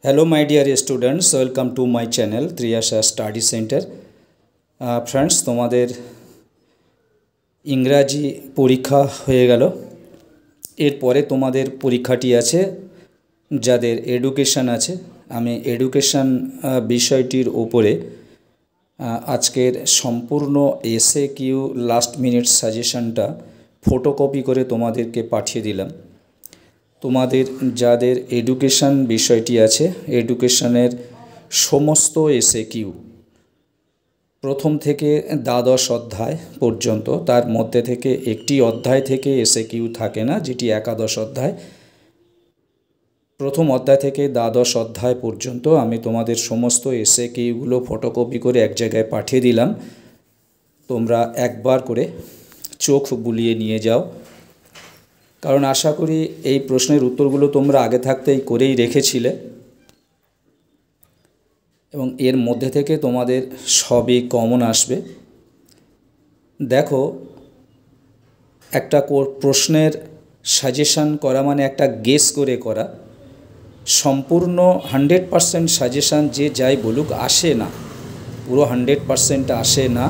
Hello my dear students, welcome to my channel Triyasha Study Center. Friends, তোমাদের ইংরাজি পরীক্ষা হয়ে গেল। এরপরে তোমাদের পরীক্ষাটি আছে যাদের এডুকেশন আছে। আমি এডুকেশন বিষয়টির উপরে আজকের সম্পূর্ণ এসএ কিউ লাস্ট মিনিট সাজেশনটা ফটোকপি করে তোমাদেরকে পাঠিয়ে দিলাম। তোমাদের যাদের এডুকেশন বিষয়টি আছে, এডুকেশনের সমস্ত এসএ কিউ প্রথম থেকে দ্বাদশ অধ্যায় পর্যন্ত, তার মধ্যে থেকে একটি অধ্যায় থেকে এসএ কিউ থাকে না, যেটি একাদশ অধ্যায়। প্রথম অধ্যায় থেকে দ্বাদশ অধ্যায় পর্যন্ত আমি তোমাদের সমস্ত এসএ কিউগুলো ফটোকপি করে এক জায়গায় পাঠিয়ে দিলাম। তোমরা একবার করে চোখ বুলিয়ে নিয়ে যাও, কারণ আশা করি এই প্রশ্নের উত্তরগুলো তোমরা আগে থাকতেই করেই রেখেছিলে এবং এর মধ্যে থেকে তোমাদের সবই কমন আসবে। দেখো, একটা প্রশ্নের সাজেশন করা মানে একটা গেস করে করা। সম্পূর্ণ 100% সাজেশান যে যাই বলুক আসে না, পুরো 100% আসে না।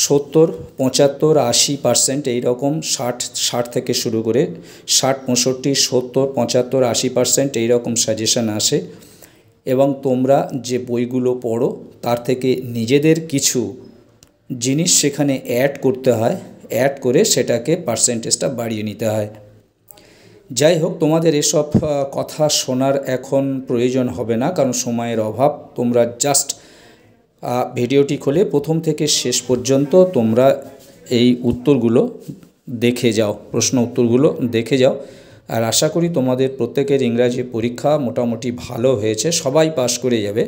70, 75, 80% এইরকম, 60 থেকে শুরু করে 60, 65, 70, 75, 80% এইরকম সাজেশান আসে। এবং তোমরা যে বইগুলো পড়ো তার থেকে নিজেদের কিছু জিনিস সেখানে অ্যাড করতে হয়, অ্যাড করে সেটাকে পার্সেন্টেজটা বাড়িয়ে নিতে হয়। যাই হোক, তোমাদের এসব কথা শোনার এখন প্রয়োজন হবে না, কারণ সময়ের অভাব। তোমরা জাস্ট ভিডিওটি খুলে প্রথম থেকে শেষ পর্যন্ত তোমরা এই উত্তরগুলো দেখে যাও, প্রশ্ন উত্তরগুলো দেখে যাও। আর আশা করি তোমাদের প্রত্যেকের ইংরাজি পরীক্ষা মোটামুটি ভালো হয়েছে, সবাই পাশ করে যাবে,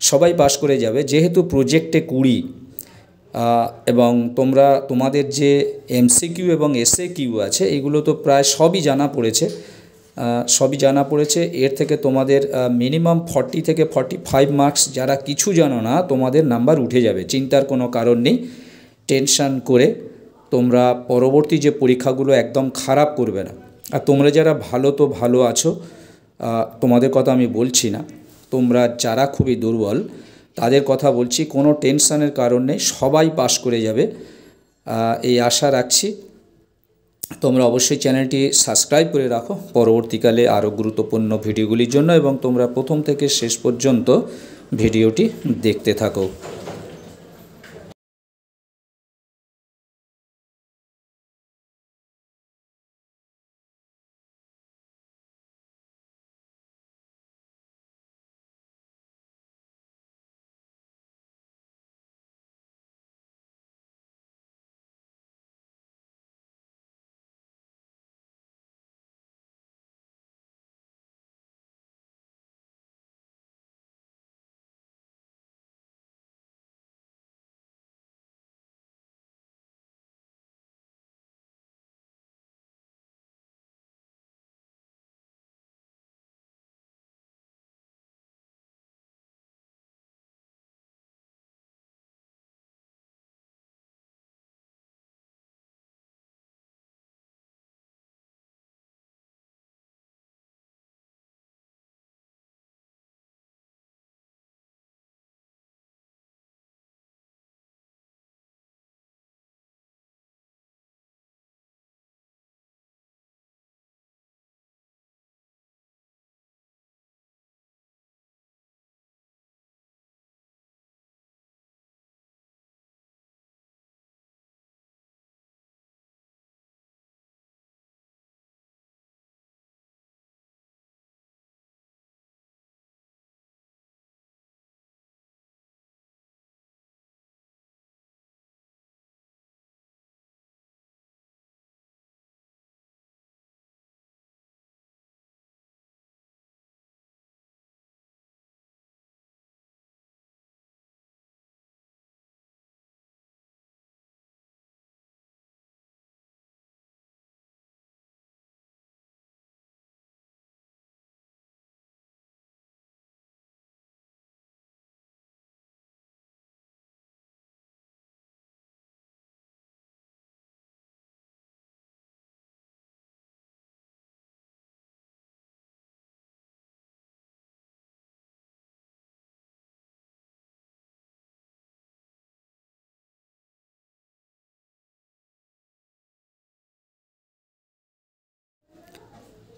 সবাই পাশ করে যাবে। যেহেতু প্রজেক্টে 20 এবং তোমাদের যে এমসিকিউ এবং এসএ কিউ আছে এগুলো তো প্রায় সবই জানা পড়েছে। এর থেকে তোমাদের মিনিমাম 40 থেকে 45 মার্কস, যারা কিছু জানো না তোমাদের নাম্বার উঠে যাবে, চিন্তার কোনো কারণ নেই। টেনশান করে তোমরা পরবর্তী যে পরীক্ষাগুলো একদম খারাপ করবে না। আর তোমরা যারা ভালো তো ভালো আছো, তোমাদের কথা আমি বলছি না। তোমরা যারা খুবই দুর্বল তাদের কথা বলছি, কোনো টেনশানের কারণ নেই, সবাই পাস করে যাবে এই আশা রাখছি। তোমরা অবশ্যই চ্যানেলটি সাবস্ক্রাইব করে রাখো পরবর্তীকালে আরও গুরুত্বপূর্ণ ভিডিওগুলির জন্য, এবং তোমরা প্রথম থেকে শেষ পর্যন্ত ভিডিওটি দেখতে থাকো।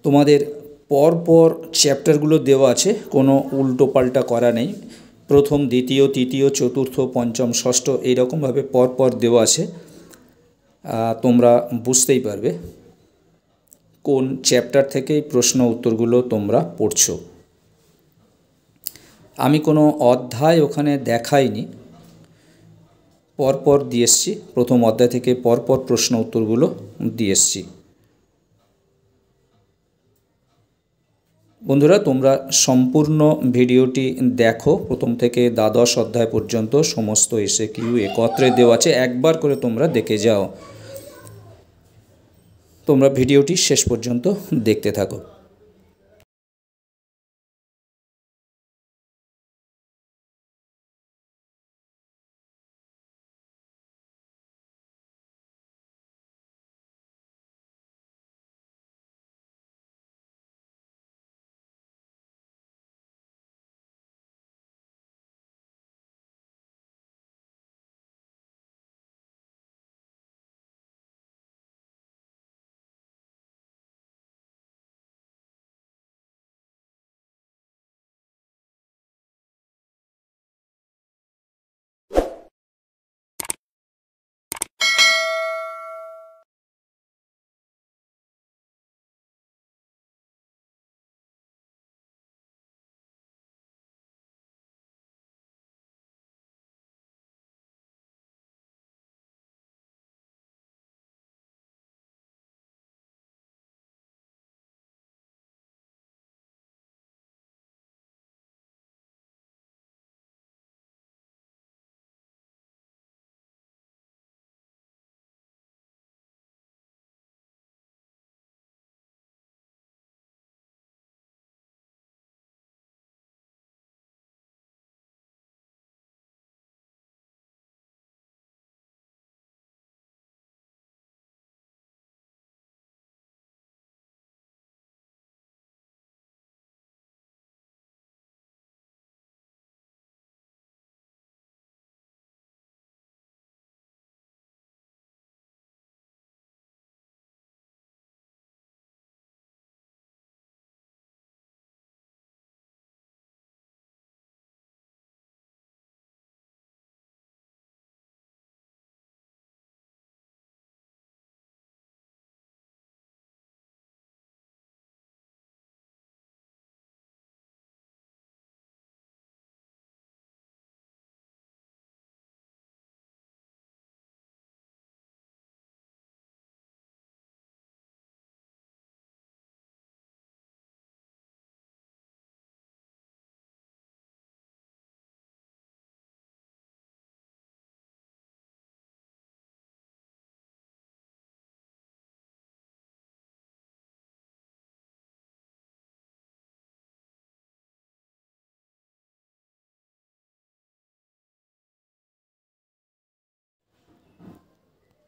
তোমাদের পরপর চ্যাপ্টারগুলো দেওয়া আছে, কোনো উল্টো পাল্টা করা নেই। প্রথম, দ্বিতীয়, তৃতীয়, চতুর্থ, পঞ্চম, ষষ্ঠ এইরকমভাবে পরপর দেওয়া আছে। তোমরা বুঝতেই পারবে কোন চ্যাপ্টার থেকে এই প্রশ্ন উত্তরগুলো তোমরা পড়ছো। আমি কোনো অধ্যায় ওখানে দেখাইনি, পরপর দিয়ে এসছি। প্রথম অধ্যায় থেকে পরপর প্রশ্ন উত্তরগুলো দিয়ে এসছি। বন্ধুরা, তোমরা সম্পূর্ণ ভিডিওটি দেখো, প্রথম থেকে দ্বাদশ অধ্যায় পর্যন্ত সমস্ত MCQ একত্রে দেওয়া আছে, একবার করে তোমরা দেখে যাও। তোমরা ভিডিওটি শেষ পর্যন্ত দেখতে থাকো।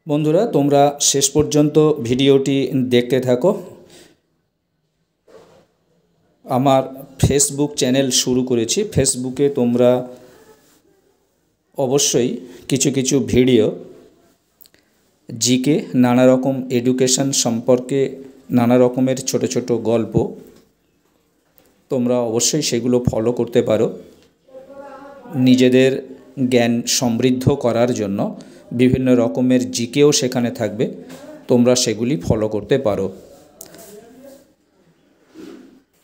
বন্ধুরা, তোমরা শেষ পর্যন্ত ভিডিওটি দেখতে থাকো। আমার ফেসবুক চ্যানেল শুরু করেছি। ফেসবুকে তোমরা অবশ্যই কিছু কিছু ভিডিও জিকে, নানা রকম এডুকেশন সম্পর্কে নানা রকমের ছোট ছোট গল্প, তোমরা অবশ্যই সেগুলো ফলো করতে পারো। নিজেদের জ্ঞান সমৃদ্ধ করার জন্য বিভিন্ন রকমের জিকেও সেখানে থাকবে, তোমরা সেগুলি ফলো করতে পারো।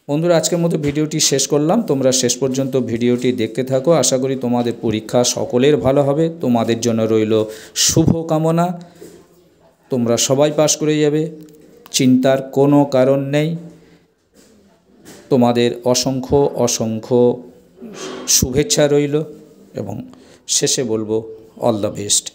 বন্ধুরা, আজকের মতো ভিডিওটি শেষ করলাম। তোমরা শেষ পর্যন্ত ভিডিওটি দেখতে থাকো। আশা করি তোমাদের পরীক্ষা সকলের ভালো হবে। তোমাদের জন্য রইল শুভ কামনা। তোমরা সবাই পাস করে যাবে, চিন্তার কোনো কারণ নেই। তোমাদের অসংখ্য অসংখ্য শুভেচ্ছা রইল এবং শেষে বলবো অল দ্য বেস্ট।